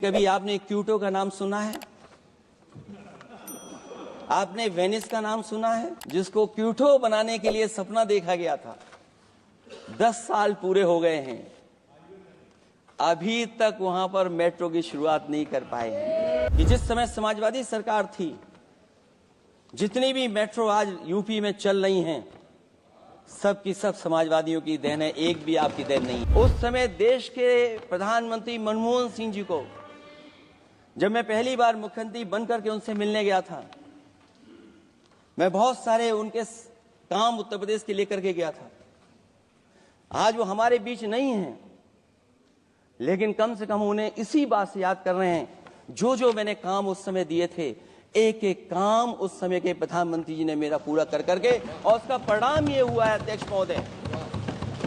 कभी आपने क्यूटो का नाम सुना है? आपने वेनिस का नाम सुना है, जिसको क्यूटो बनाने के लिए सपना देखा गया था। 10 साल पूरे हो गए हैं, अभी तक वहां पर मेट्रो की शुरुआत नहीं कर पाए हैं। कि जिस समय समाजवादी सरकार थी, जितनी भी मेट्रो आज यूपी में चल रही हैं, सब की सब समाजवादियों की देन है, एक भी आपकी देन नहीं। उस समय देश के प्रधानमंत्री मनमोहन सिंह जी को जब मैं पहली बार मुख्यमंत्री बनकर के उनसे मिलने गया था, मैं बहुत सारे उनके काम उत्तर प्रदेश के लेकर के गया था। आज वो हमारे बीच नहीं हैं, लेकिन कम से कम उन्हें इसी बात से याद कर रहे हैं, जो जो मैंने काम उस समय दिए थे, एक एक काम उस समय के प्रधानमंत्री जी ने मेरा पूरा कर करके, और उसका परिणाम ये हुआ है अध्यक्ष महोदय,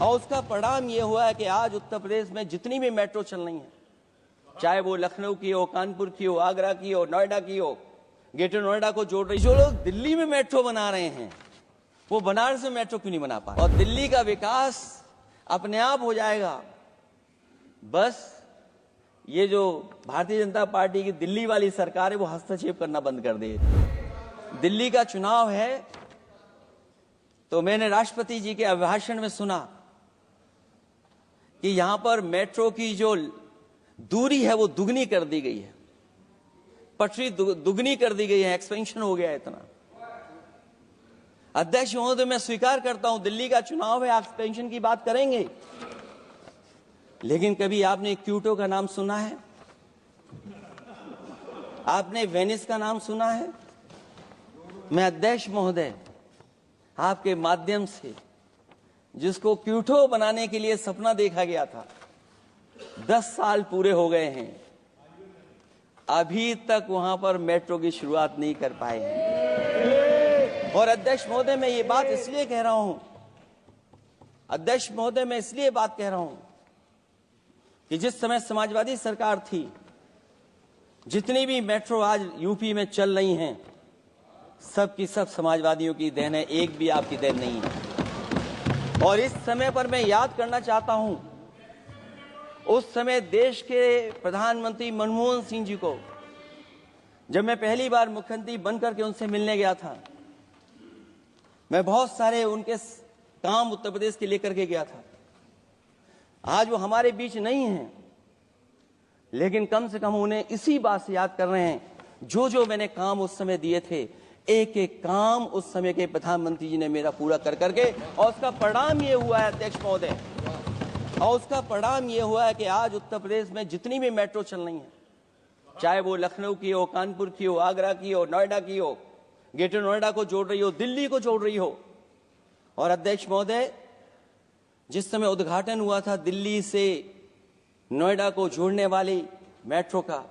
और उसका परिणाम ये हुआ है कि आज उत्तर प्रदेश में जितनी भी मेट्रो चल रही है, चाहे वो लखनऊ की हो, कानपुर की हो, आगरा की हो, नोएडा की हो, ग्रेटर नोएडा को जोड़ रही। जो लोग दिल्ली में मेट्रो बना रहे हैं, वो बनारस में मेट्रो क्यों नहीं बना पा रहे? और दिल्ली का विकास अपने आप हो जाएगा, बस ये जो भारतीय जनता पार्टी की दिल्ली वाली सरकार है, वो हस्तक्षेप करना बंद कर दे। दिल्ली का चुनाव है, तो मैंने राष्ट्रपति जी के अभिभाषण में सुना कि यहां पर मेट्रो की जो दूरी है वो दुगनी कर दी गई है, पटरी दुगनी कर दी गई है, एक्सपेंशन हो गया है इतना। अध्यक्ष महोदय, मैं स्वीकार करता हूं दिल्ली का चुनाव है, एक्सपेंशन की बात करेंगे, लेकिन कभी आपने क्यूटो का नाम सुना है? आपने वेनिस का नाम सुना है? मैं अध्यक्ष महोदय आपके माध्यम से, जिसको क्यूटो बनाने के लिए सपना देखा गया था, 10 साल पूरे हो गए हैं, अभी तक वहां पर मेट्रो की शुरुआत नहीं कर पाए हैं। और अध्यक्ष महोदय, मैं ये बात इसलिए कह रहा हूं, अध्यक्ष महोदय मैं इसलिए बात कह रहा हूं कि जिस समय समाजवादी सरकार थी, जितनी भी मेट्रो आज यूपी में चल रही हैं, सब की सब समाजवादियों की देन है, एक भी आपकी देन नहीं है। और इस समय पर मैं याद करना चाहता हूं, उस समय देश के प्रधानमंत्री मनमोहन सिंह जी को जब मैं पहली बार मुख्यमंत्री बनकर के उनसे मिलने गया था, मैं बहुत सारे उनके काम उत्तर प्रदेश के लेकर के गया था। आज वो हमारे बीच नहीं हैं, लेकिन कम से कम उन्हें इसी बात से याद कर रहे हैं, जो जो मैंने काम उस समय दिए थे, एक एक काम उस समय के प्रधानमंत्री जी ने मेरा पूरा कर करके, और उसका परिणाम ये हुआ है अध्यक्ष महोदय, और उसका परिणाम ये हुआ है कि आज उत्तर प्रदेश में जितनी भी मेट्रो चल रही है, चाहे वो लखनऊ की हो, कानपुर की हो, आगरा की हो, नोएडा की हो, ग्रेटर नोएडा को जोड़ रही हो, दिल्ली को जोड़ रही हो। और अध्यक्ष महोदय, जिस समय उद्घाटन हुआ था दिल्ली से नोएडा को जोड़ने वाली मेट्रो का,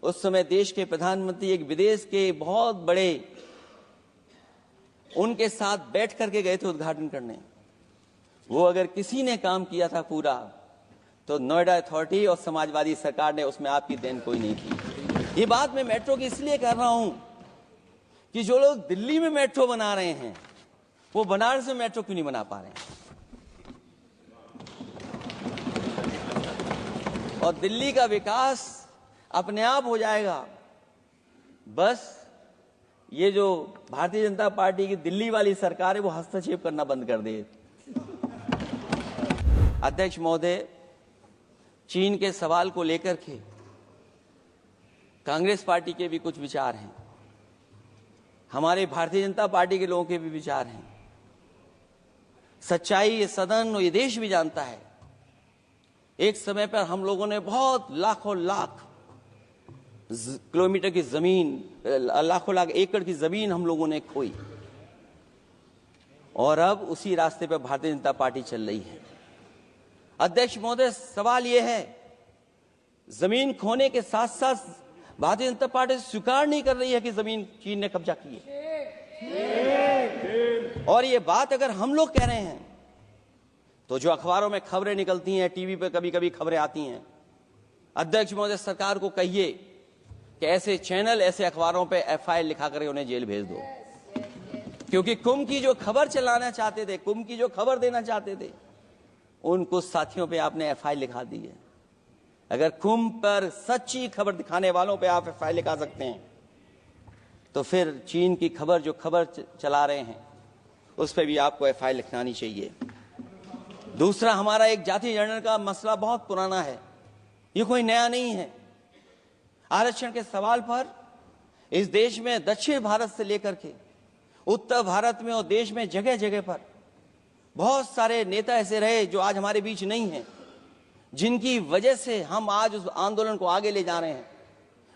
उस समय देश के प्रधानमंत्री एक विदेश के बहुत बड़े उनके साथ बैठ करके गए थे उद्घाटन करने। वो अगर किसी ने काम किया था पूरा, तो नोएडा अथॉरिटी और समाजवादी सरकार ने, उसमें आपकी देन कोई नहीं थी। ये बात मैं मेट्रो की इसलिए कर रहा हूं कि जो लोग दिल्ली में मेट्रो बना रहे हैं, वो बनारस में मेट्रो क्यों नहीं बना पा रहे हैं? और दिल्ली का विकास अपने आप हो जाएगा, बस ये जो भारतीय जनता पार्टी की दिल्ली वाली सरकार है, वो हस्तक्षेप करना बंद कर दे। अध्यक्ष महोदय, चीन के सवाल को लेकर के कांग्रेस पार्टी के भी कुछ विचार हैं, हमारे भारतीय जनता पार्टी के लोगों के भी विचार हैं। सच्चाई ये सदन और ये देश भी जानता है, एक समय पर हम लोगों ने बहुत लाखों लाख किलोमीटर की जमीन, लाखों लाख एकड़ की जमीन हम लोगों ने खोई, और अब उसी रास्ते पर भारतीय जनता पार्टी चल रही है। अध्यक्ष महोदय, सवाल यह है, जमीन खोने के साथ साथ भारतीय जनता पार्टी स्वीकार नहीं कर रही है कि जमीन चीन ने कब्जा की है। और ये बात अगर हम लोग कह रहे हैं, तो जो अखबारों में खबरें निकलती हैं, टीवी पे कभी कभी खबरें आती हैं, अध्यक्ष महोदय सरकार को कहिए कि ऐसे चैनल, ऐसे अखबारों पे FIR लिखा कर उन्हें जेल भेज दो, क्योंकि कुंभ की जो खबर चलाना चाहते थे, कुंभ की जो खबर देना चाहते थे, उन कुछ साथियों पे आपने FIR लिखा दी है। अगर कुंभ पर सच्ची खबर दिखाने वालों पे आप एफआईआर लिखा सकते हैं, तो फिर चीन की खबर जो खबर चला रहे हैं उस पर भी आपको एफआईआर लिखानी चाहिए। दूसरा, हमारा एक जाति जनगणना का मसला बहुत पुराना है, ये कोई नया नहीं है। आरक्षण के सवाल पर इस देश में दक्षिण भारत से लेकर के उत्तर भारत में और देश में जगह जगह पर बहुत सारे नेता ऐसे रहे जो आज हमारे बीच नहीं हैं, जिनकी वजह से हम आज उस आंदोलन को आगे ले जा रहे हैं।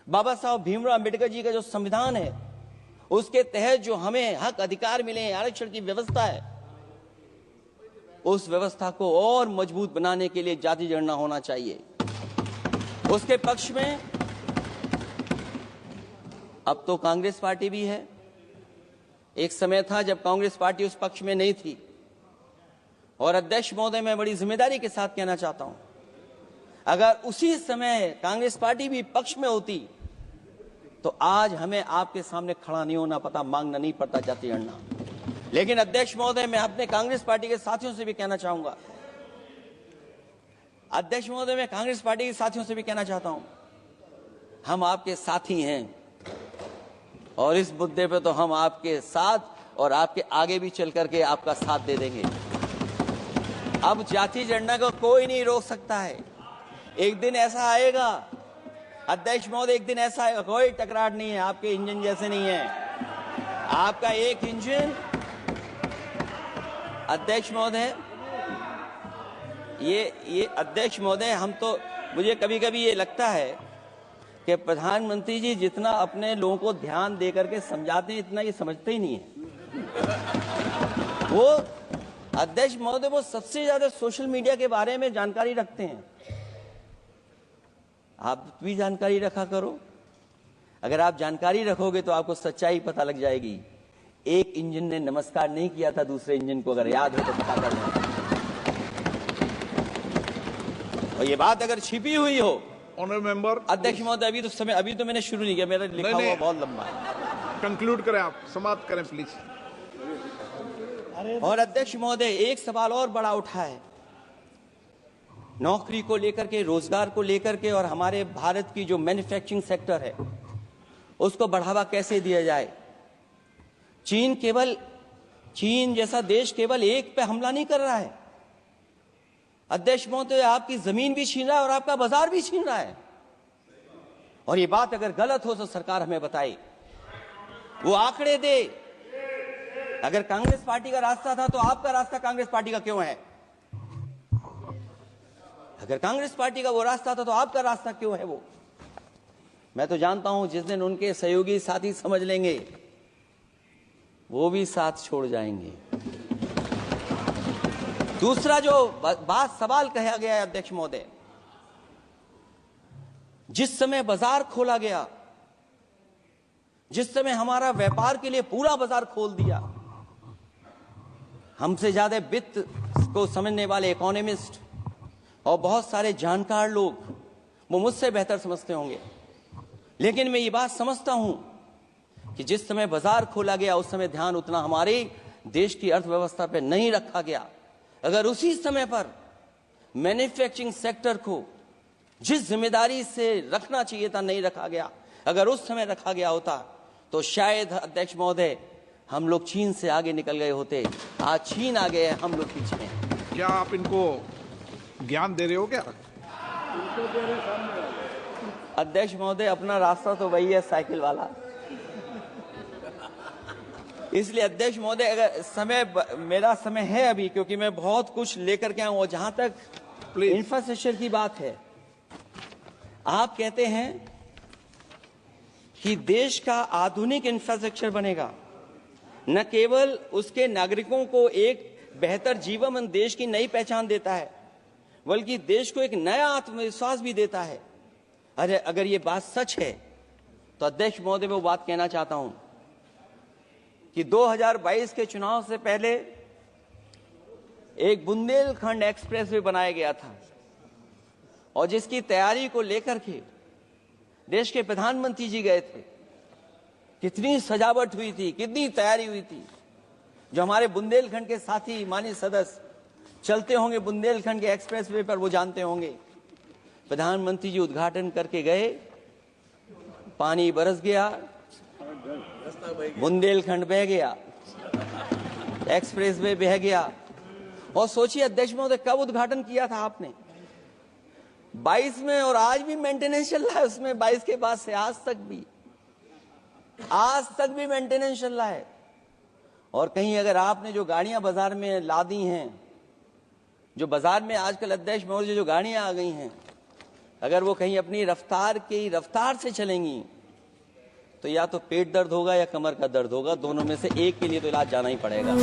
बाबा साहब भीमराव अम्बेडकर जी का जो संविधान है, उसके तहत जो हमें हक अधिकार मिले हैं, आरक्षण की व्यवस्था है, उस व्यवस्था को और मजबूत बनाने के लिए जाति जनगणना होना चाहिए। उसके पक्ष में अब तो कांग्रेस पार्टी भी है। एक समय था जब कांग्रेस पार्टी उस पक्ष में नहीं थी। और अध्यक्ष महोदय, मैं बड़ी जिम्मेदारी के साथ कहना चाहता हूं, अगर उसी समय कांग्रेस पार्टी भी पक्ष में होती तो आज हमें आपके सामने खड़ा नहीं होना पता, मांगना नहीं पड़ता जाति जनगणना। लेकिन अध्यक्ष महोदय, मैं अपने कांग्रेस पार्टी के साथियों से भी कहना चाहूंगा, अध्यक्ष महोदय, मैं कांग्रेस पार्टी के साथियों से भी कहना चाहता हूं, हम आपके साथी हैं और इस मुद्दे पे तो हम आपके साथ और आपके आगे भी चल करके आपका साथ दे देंगे। अब जाति जनगणना को कोई नहीं रोक सकता है। एक दिन ऐसा आएगा अध्यक्ष महोदय, एक दिन ऐसा आएगा, कोई टकरार नहीं है, आपके इंजन जैसे नहीं है। आपका एक इंजन, अध्यक्ष महोदय, ये अध्यक्ष महोदय, हम तो, मुझे कभी कभी ये लगता है कि प्रधानमंत्री जी जितना अपने लोगों को ध्यान दे करके समझाते हैं, इतना ये समझते ही नहीं है। वो अध्यक्ष महोदय, वो सबसे ज्यादा सोशल मीडिया के बारे में जानकारी रखते हैं। आप भी जानकारी रखा करो। अगर आप जानकारी रखोगे तो आपको सच्चाई पता लग जाएगी। एक इंजन ने नमस्कार नहीं किया था दूसरे इंजन को, अगर याद हो तो पता कर लें। और ये बात अगर छिपी हुई हो, ऑनरेबल मेंबर, अध्यक्ष महोदय, अभी तो मैंने शुरू नहीं किया, मेरा लिखा हुआ बहुत लंबा है। कंक्लूड करें, आप समाप्त करें प्लीज। और अध्यक्ष महोदय, एक सवाल और बड़ा उठा है, नौकरी को लेकर के, रोजगार को लेकर के, और हमारे भारत की जो मैन्युफैक्चरिंग सेक्टर है उसको बढ़ावा कैसे दिया जाए। चीन जैसा देश केवल एक पे हमला नहीं कर रहा है अध्यक्ष महोदय, आपकी जमीन भी छीन रहा है और आपका बाजार भी छीन रहा है। और ये बात अगर गलत हो तो सरकार हमें बताए, वो आंकड़े दे। अगर कांग्रेस पार्टी का रास्ता था तो आपका रास्ता कांग्रेस पार्टी का क्यों है? अगर कांग्रेस पार्टी का वो रास्ता था तो आपका रास्ता क्यों है वो? मैं तो जानता हूं जिस दिन उनके सहयोगी साथी समझ लेंगे, वो भी साथ छोड़ जाएंगे। दूसरा जो सवाल कहा गया है अध्यक्ष महोदय, जिस समय बाजार खोला गया, जिस समय हमारा व्यापार के लिए पूरा बाजार खोल दिया, हमसे ज्यादा वित्त को समझने वाले इकोनॉमिस्ट और बहुत सारे जानकार लोग, वो मुझसे बेहतर समझते होंगे, लेकिन मैं ये बात समझता हूं कि जिस समय बाजार खोला गया उस समय ध्यान उतना हमारे देश की अर्थव्यवस्था पर नहीं रखा गया। अगर उसी समय पर मैन्युफैक्चरिंग सेक्टर को जिस जिम्मेदारी से रखना चाहिए था नहीं रखा गया, अगर उस समय रखा गया होता तो शायद अध्यक्ष महोदय हम लोग चीन से आगे निकल गए होते। आज चीन आ गए, हम लोग पीछे हैं। क्या आप इनको ज्ञान दे रहे हो क्या? अध्यक्ष महोदय, अपना रास्ता तो वही है, साइकिल वाला। इसलिए अध्यक्ष महोदय, अगर मेरा समय है अभी, क्योंकि मैं बहुत कुछ लेकर के आऊं, और जहां तक इंफ्रास्ट्रक्चर की बात है, आप कहते हैं कि देश का आधुनिक इंफ्रास्ट्रक्चर बनेगा, न केवल उसके नागरिकों को एक बेहतर जीवन देश की नई पहचान देता है, बल्कि देश को एक नया आत्मविश्वास भी देता है। अरे अगर ये बात सच है तो अध्यक्ष महोदय, मैं वो बात कहना चाहता हूं कि 2022 के चुनाव से पहले एक बुंदेलखंड एक्सप्रेस वे बनाया गया था, और जिसकी तैयारी को लेकर के देश के प्रधानमंत्री जी गए थे। कितनी सजावट हुई थी, कितनी तैयारी हुई थी। जो हमारे बुंदेलखंड के साथी माननीय सदस्य चलते होंगे बुंदेलखंड के एक्सप्रेस वे पर, वो जानते होंगे प्रधानमंत्री जी उद्घाटन करके गए, पानी बरस गया, बुंदेलखंड बह गया, एक्सप्रेसवे बह गया। और सोचिए अध्यक्ष महोदय, कब उद्घाटन किया था आपने? 22 में, और आज भी मेंटेनेंस चल रहा है उसमें। 22 के बाद से आज तक भी मेंटेनेंस चल रहा है। और कहीं अगर आपने जो गाड़ियां बाजार में ला दी हैं, जो बाजार में आजकल अध्यक्ष महोदय जो गाड़ियां आ गई हैं, अगर वो कहीं अपनी रफ्तार से चलेंगी तो या तो पेट दर्द होगा या कमर का दर्द होगा, दोनों में से एक के लिए तो इलाज जाना ही पड़ेगा।